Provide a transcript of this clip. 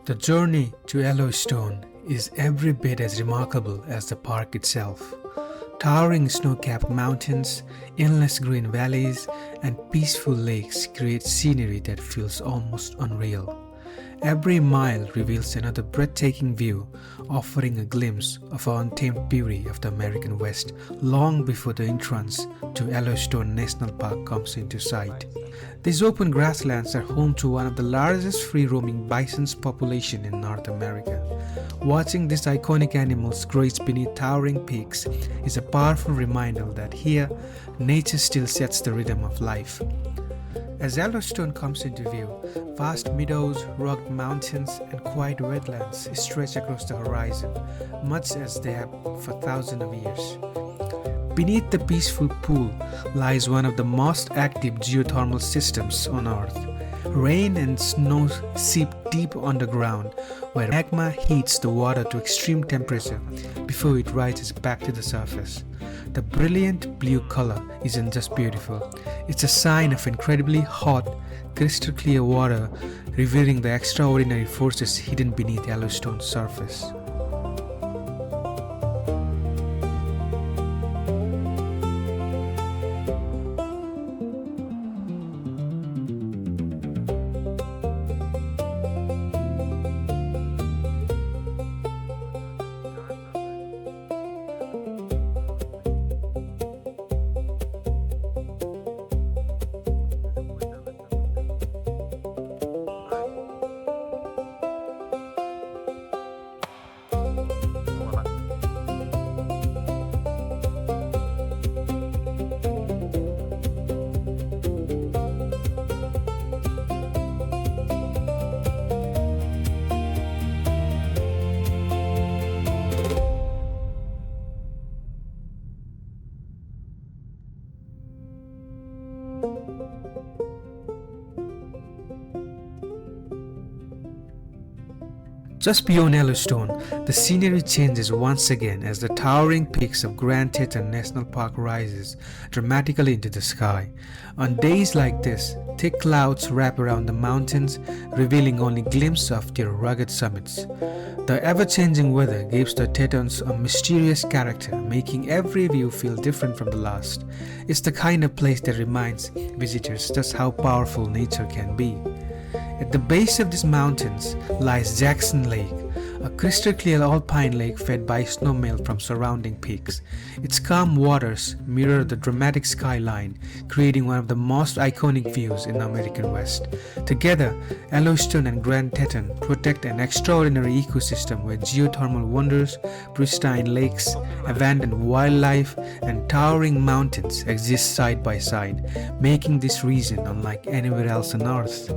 The journey to Yellowstone is every bit as remarkable as the park itself. Towering snow-capped mountains, endless green valleys, and peaceful lakes create scenery that feels almost unreal. Every mile reveals another breathtaking view, offering a glimpse of the untamed beauty of the American West long before the entrance to Yellowstone National Park comes into sight. These open grasslands are home to one of the largest free-roaming bison's population in North America. Watching these iconic animals graze beneath towering peaks is a powerful reminder that here, nature still sets the rhythm of life. As Yellowstone comes into view, vast meadows, rugged mountains, and quiet wetlands stretch across the horizon, much as they have for thousands of years. Beneath the peaceful pool lies one of the most active geothermal systems on Earth. Rain and snow seep deep underground, where magma heats the water to extreme temperature before it rises back to the surface. The brilliant blue color isn't just beautiful, it's a sign of incredibly hot, crystal clear water, revealing the extraordinary forces hidden beneath Yellowstone's surface. Just beyond Yellowstone, the scenery changes once again as the towering peaks of Grand Teton National Park rises dramatically into the sky. On days like this, thick clouds wrap around the mountains, revealing only glimpses of their rugged summits. The ever-changing weather gives the Tetons a mysterious character, making every view feel different from the last. It's the kind of place that reminds visitors just how powerful nature can be. At the base of these mountains lies Jackson Lake, a crystal clear alpine lake fed by snowmelt from surrounding peaks. Its calm waters mirror the dramatic skyline, creating one of the most iconic views in the American West. Together, Yellowstone and Grand Teton protect an extraordinary ecosystem where geothermal wonders, pristine lakes, abundant wildlife, and towering mountains exist side by side, making this region unlike anywhere else on Earth.